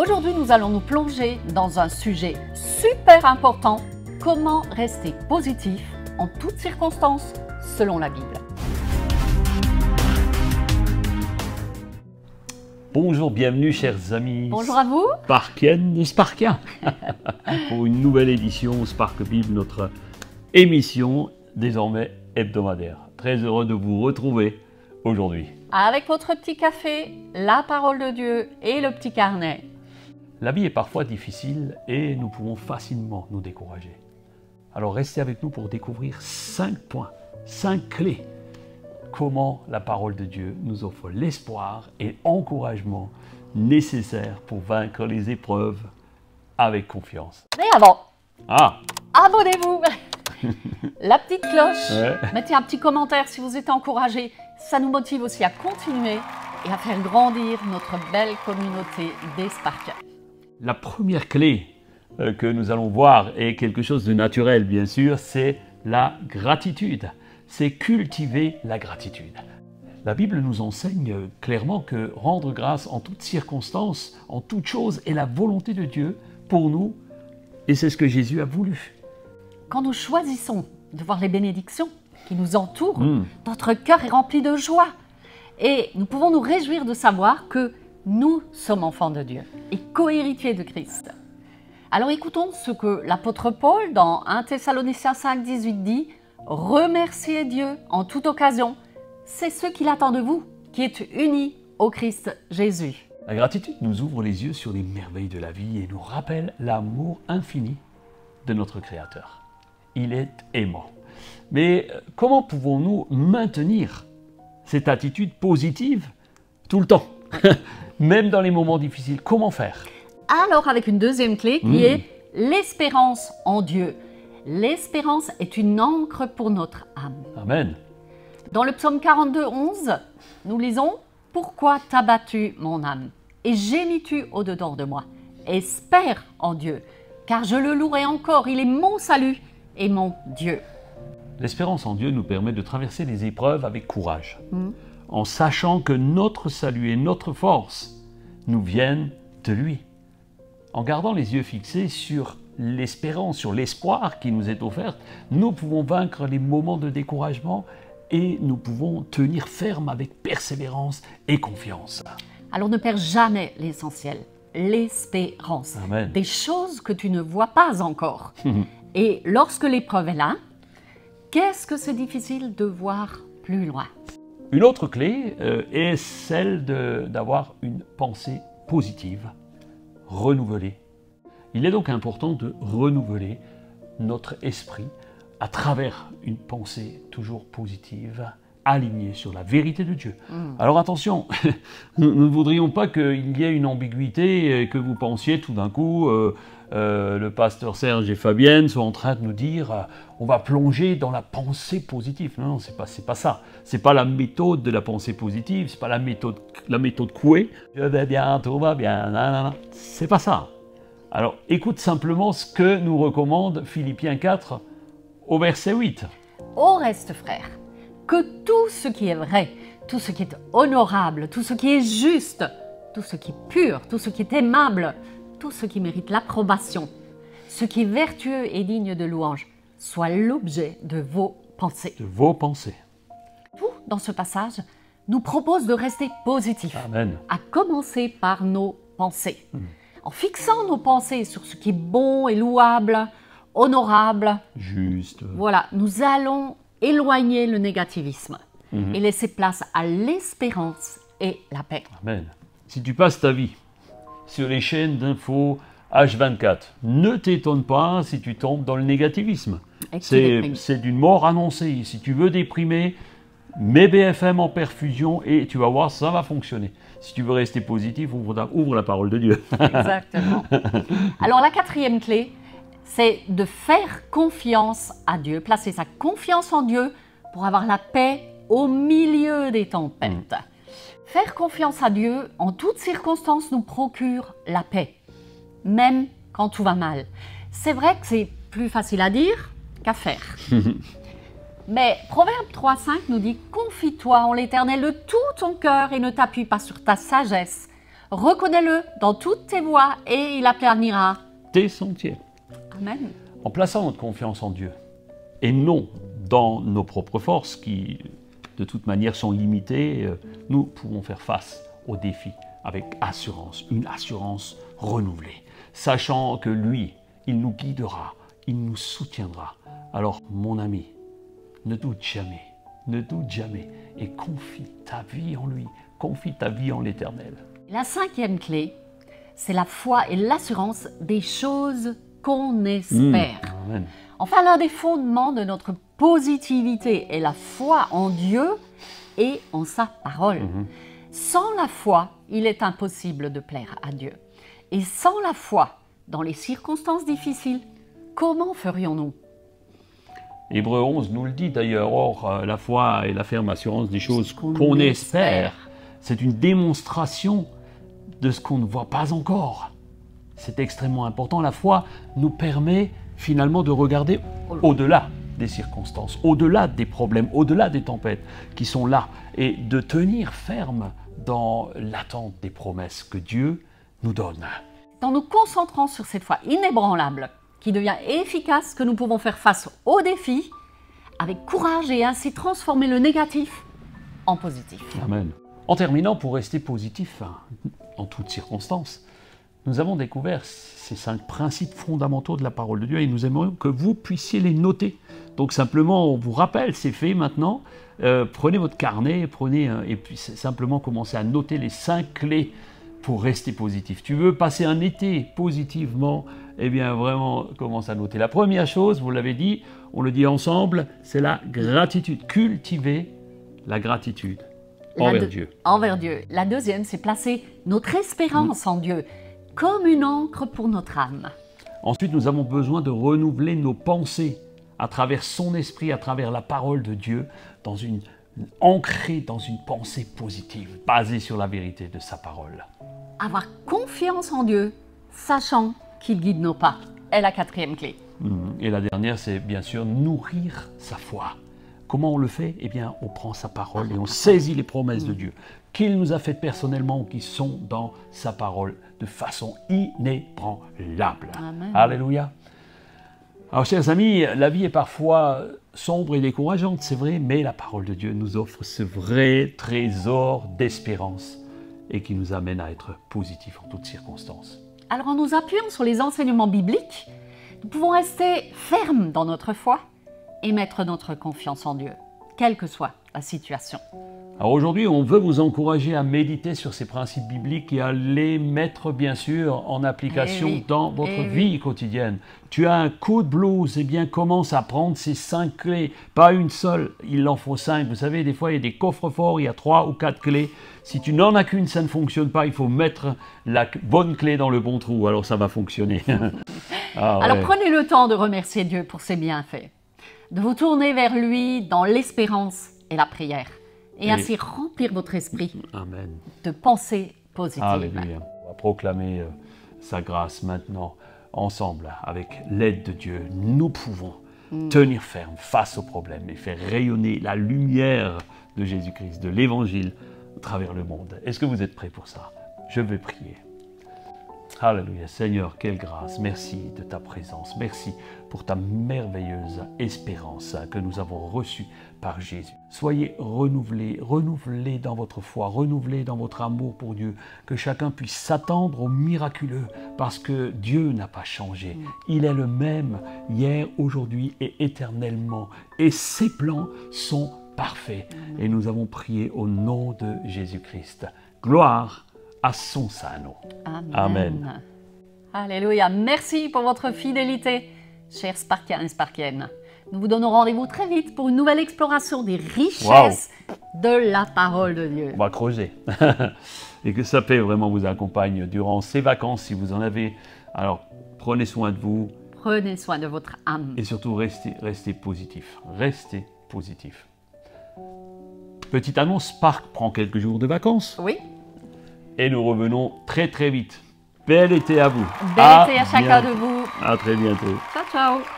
Aujourd'hui, nous allons nous plonger dans un sujet super important, comment rester positif en toutes circonstances selon la Bible. Bonjour, bienvenue chers amis. Bonjour à vous. Sparkiennes et Sparkiens pour une nouvelle édition Spark Bible, notre émission désormais hebdomadaire. Très heureux de vous retrouver aujourd'hui. Avec votre petit café, la parole de Dieu et le petit carnet. La vie est parfois difficile et nous pouvons facilement nous décourager. Alors restez avec nous pour découvrir 5 points, 5 clés. Comment la parole de Dieu nous offre l'espoir et l'encouragement nécessaires pour vaincre les épreuves avec confiance. Mais avant, abonnez-vous, la petite cloche, mettez un petit commentaire si vous êtes encouragé. Ça nous motive aussi à continuer et à faire grandir notre belle communauté des Sparkiens. La première clé que nous allons voir est quelque chose de naturel, bien sûr, c'est la gratitude. C'est cultiver la gratitude. La Bible nous enseigne clairement que rendre grâce en toutes circonstances, en toutes choses, est la volonté de Dieu pour nous, et c'est ce que Jésus a voulu. Quand nous choisissons de voir les bénédictions qui nous entourent, notre cœur est rempli de joie. Et nous pouvons nous réjouir de savoir que nous sommes enfants de Dieu et co-héritiers de Christ. Alors écoutons ce que l'apôtre Paul, dans 1 Thessaloniciens 5, 18 dit « Remerciez Dieu en toute occasion, c'est ce qu'il attend de vous, qui êtes unis au Christ Jésus. » La gratitude nous ouvre les yeux sur les merveilles de la vie et nous rappelle l'amour infini de notre Créateur. Il est aimant. Mais comment pouvons-nous maintenir cette attitude positive tout le temps, même dans les moments difficiles? Comment faire? Alors avec une deuxième clé qui est l'espérance en Dieu. L'espérance est une ancre pour notre âme. Amen. Dans le psaume 42, 11, nous lisons « Pourquoi t'as battu mon âme et gémis-tu au-dedans de moi? Espère en Dieu, car je le louerai encore, il est mon salut et mon Dieu. » L'espérance en Dieu nous permet de traverser les épreuves avec courage, en sachant que notre salut et notre force nous viennent de lui. En gardant les yeux fixés sur l'espérance, sur l'espoir qui nous est offert, nous pouvons vaincre les moments de découragement et nous pouvons tenir ferme avec persévérance et confiance. Alors ne perds jamais l'essentiel, l'espérance. Amen. Des choses que tu ne vois pas encore. Et lorsque l'épreuve est là, qu'est-ce que c'est difficile de voir plus loin? Une autre clé est celle d'avoir une pensée positive, renouvelée. Il est donc important de renouveler notre esprit à travers une pensée toujours positive, alignée sur la vérité de Dieu. Alors attention, nous ne voudrions pas qu'il y ait une ambiguïté et que vous pensiez tout d'un coup, le pasteur Serge et Fabienne sont en train de nous dire on va plonger dans la pensée positive. Non, c'est pas ça. C'est pas la méthode de la pensée positive, c'est pas la méthode Coué. Je vais bien, tout va bien, nanana. C'est pas ça. Alors écoute simplement ce que nous recommande Philippiens 4 au verset 8. Au reste, frères, que tout ce qui est vrai, tout ce qui est honorable, tout ce qui est juste, tout ce qui est pur, tout ce qui est aimable, tout ce qui mérite l'approbation, ce qui est vertueux et digne de louange, soit l'objet de vos pensées. De vos pensées. Tout dans ce passage nous propose de rester positif, Amen. à commencer par nos pensées. En fixant nos pensées sur ce qui est bon et louable, honorable, juste. Voilà, nous allons éloigner le négativisme et laisser place à l'espérance et la paix. Amen. Si tu passes ta vie sur les chaînes d'infos H24, ne t'étonne pas si tu tombes dans le négativisme. C'est d'une mort annoncée. Si tu veux déprimer, mets BFM en perfusion et tu vas voir, ça va fonctionner. Si tu veux rester positif, ouvre la parole de Dieu. Exactement. Alors la quatrième clé, c'est de faire confiance à Dieu, placer sa confiance en Dieu pour avoir la paix au milieu des tempêtes. Faire confiance à Dieu en toutes circonstances nous procure la paix, même quand tout va mal. C'est vrai que c'est plus facile à dire qu'à faire. Mais Proverbe 3,5 nous dit « Confie-toi en l'Éternel de tout ton cœur et ne t'appuie pas sur ta sagesse. Reconnais-le dans toutes tes voies et il aplanira tes sentiers. Amen. En plaçant notre confiance en Dieu, et non dans nos propres forces qui, de toute manière, sont limitées, nous pouvons faire face aux défis avec assurance, une assurance renouvelée, sachant que lui, il nous guidera, il nous soutiendra. Alors, mon ami, ne doute jamais et confie ta vie en lui, confie ta vie en l'Éternel. La cinquième clé, c'est la foi et l'assurance des choses qu'on espère. Amen. Enfin, l'un des fondements de notre positivité est la foi en Dieu et en sa parole. Sans la foi, il est impossible de plaire à Dieu. Et sans la foi, dans les circonstances difficiles, comment ferions-nous? Hébreux 11 nous le dit d'ailleurs, or la foi est la ferme assurance des choses qu'on espère. C'est une démonstration de ce qu'on ne voit pas encore. C'est extrêmement important. La foi nous permet finalement de regarder au-delà des circonstances, au-delà des problèmes, au-delà des tempêtes qui sont là et de tenir ferme dans l'attente des promesses que Dieu nous donne. En nous concentrant sur cette foi inébranlable qui devient efficace, que nous pouvons faire face aux défis avec courage et ainsi transformer le négatif en positif. Amen. En terminant, pour rester positif en toutes circonstances, nous avons découvert ces 5 principes fondamentaux de la parole de Dieu et nous aimerions que vous puissiez les noter. Donc simplement, on vous rappelle, c'est fait maintenant. Prenez votre carnet, et puis simplement commencez à noter les 5 clés pour rester positif. Tu veux passer un été positivement, eh bien vraiment, commence à noter. La première chose, vous l'avez dit, on le dit ensemble, c'est la gratitude. Cultiver la gratitude envers Dieu. Envers Dieu. La deuxième, c'est placer notre espérance en Dieu comme une encre pour notre âme. Ensuite, nous avons besoin de renouveler nos pensées à travers son esprit, à travers la parole de Dieu, ancrée dans une pensée positive, basée sur la vérité de sa parole. Avoir confiance en Dieu, sachant qu'il guide nos pas, est la quatrième clé. Et la dernière, c'est bien sûr nourrir sa foi. Comment on le fait? Eh bien, on prend sa parole et on saisit les promesses de Dieu qu'il nous a faites personnellement ou qui sont dans sa parole de façon inébranlable. Amen. Alléluia. Alors, chers amis, la vie est parfois sombre et décourageante, c'est vrai, mais la parole de Dieu nous offre ce vrai trésor d'espérance et qui nous amène à être positifs en toutes circonstances. Alors, en nous appuyant sur les enseignements bibliques, nous pouvons rester fermes dans notre foi et mettre notre confiance en Dieu, quelle que soit la situation. Alors aujourd'hui, on veut vous encourager à méditer sur ces principes bibliques et à les mettre bien sûr en application dans votre vie quotidienne. Tu as un coup de blues, eh bien commence à prendre ces 5 clés, pas une seule, il en faut 5. Vous savez, des fois il y a des coffres-forts, il y a 3 ou 4 clés. Si tu n'en as qu'une, ça ne fonctionne pas, il faut mettre la bonne clé dans le bon trou, alors ça va fonctionner. Alors prenez le temps de remercier Dieu pour ses bienfaits, de vous tourner vers lui dans l'espérance et la prière. Et ainsi remplir votre esprit de pensées positives. Alléluia. On va proclamer sa grâce maintenant, ensemble, avec l'aide de Dieu. Nous pouvons tenir ferme face aux problèmes et faire rayonner la lumière de Jésus-Christ, de l'Évangile, à travers le monde. Est-ce que vous êtes prêts pour ça? Je vais prier. Alléluia. Seigneur, quelle grâce. Merci de ta présence. Merci pour ta merveilleuse espérance que nous avons reçue par Jésus. Soyez renouvelés dans votre foi, renouvelés dans votre amour pour Dieu, que chacun puisse s'attendre au miraculeux, parce que Dieu n'a pas changé. Il est le même hier, aujourd'hui et éternellement. Et ses plans sont parfaits. Et nous avons prié au nom de Jésus-Christ. Gloire à son saint nom. Amen. Alléluia. Merci pour votre fidélité, chers Sparkiens et Sparkiennes. Nous vous donnons rendez-vous très vite pour une nouvelle exploration des richesses de la parole de Dieu. On va creuser. Et que sa paix vraiment vous accompagne durant ces vacances, si vous en avez. Alors, prenez soin de vous. Prenez soin de votre âme. Et surtout, restez positif. Restez positif. Petite annonce, Spark prend quelques jours de vacances. Oui. Et nous revenons très très vite. Bel été à vous. Bel été à chacun de vous. À très bientôt. Ciao, ciao.